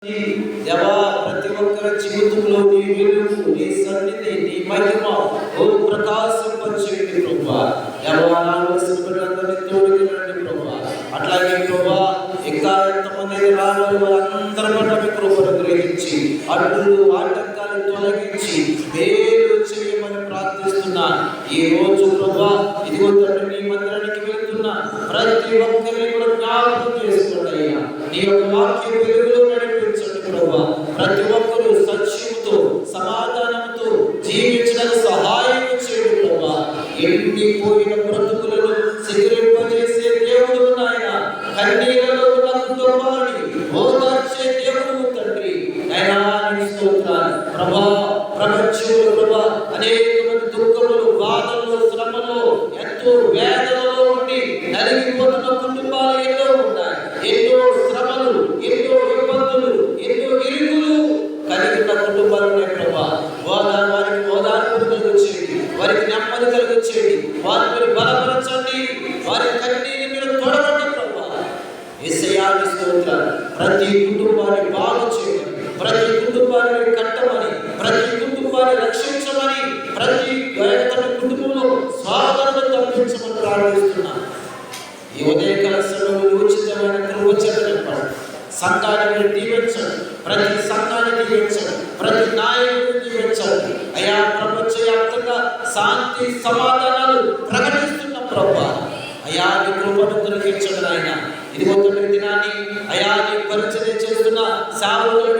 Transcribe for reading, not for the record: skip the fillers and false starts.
దేవా, ప్రతి ఒక్కరి జీవితంలో నీ వెలుగు, నీ సన్నిధి, నీ మహిమ ప్రకాశింపచేయండి ప్రభువా. దేవా, రావాల్సిన బిడ్డలందరినీ తోడుకునండి ప్రభువా. అట్లాగే ప్రభువా, ఇంకా ఎంతమంది రావాలి వారందరి పట్ల మీ కృపను గ్రహించి అడ్డులు ఆటంకాలను తొలగించి మేలు చేయమని ప్రార్థిస్తున్నా. ఈ రోజు ప్రభువా, ఇదిగో తండ్రి, నీ మందిరానికి వెళ్తున్నా ప్రతి ఒక్కరిని కూడా జ్ఞాపకం చేసుకోండి అయ్యా. నీ యొక్క వాక్య వెలుగులో నడిపించండి ప్రభువా. ప్రతి ఒక్కరూ సత్యముతో సమాధానంతో జీవించడానికి సహాయం చేయండి ప్రభువా. ఎండిపోయిన బ్రతుకులను సిగురింపజేసే దేవుడు నాయన, కన్నీళ్లలో ఉన్న కుటుంబాన్ని ఓదార్చే దేవుడు తండ్రి నాయనా, నీకు స్తోత్రాలు ప్రభువా. ప్రపంచంలో ప్రభువా అనేక మంది దుఃఖములు, బాధలు, శ్రమలు, ఎంతో వేదనలో ఉండి నలిగిపోతున్న కుటుంబాలు ఎన్నో ఉన్నాయి. ఎన్నో శ్రమలు, ఎన్నో ఇబ్బందులు, ఎన్నో ఇరుకులు కలిగిన కుటుంబాలు ఉన్నాయి ప్రభువా. వారికి ఓదార్పు కలిగించేయండి, వారికి నెమ్మది కలిగించేయండి, వారిని బలపరచండి, వారి కన్నీని మీరు తొడగండి ప్రభువా. యేసయ్యా, నీకు స్తోత్రాలు. ప్రతి కుటుంబాన్ని బాగు చేయమని, ప్రతి కుటుంబాన్ని కట్టమని, ప్రతి కుటుంబాన్ని రక్షించమని, ప్రతి కుటుంబంలో స్వార్థాలను తప్పించమని ప్రార్థిస్తున్నాను. ఈ ఉదయకాల సమయంలో ఉచితమైన కృప చెప్పండి. సంఘాన్ని మీరు దీవించండి, ప్రతి సంఘాన్ని దీవించండి, ప్రతి నాయకుడిని దీవించండి అయా. ప్రపంచవ్యాప్తంగా శాంతి సమాధానాలు ప్రకటిస్తున్న ప్రభువా అయా, నీ కృపను తొలగించండి ఆయన. ఇది ఒక దినాన్ని అయా, నీ పరిచయం చేస్తున్న సేవకులను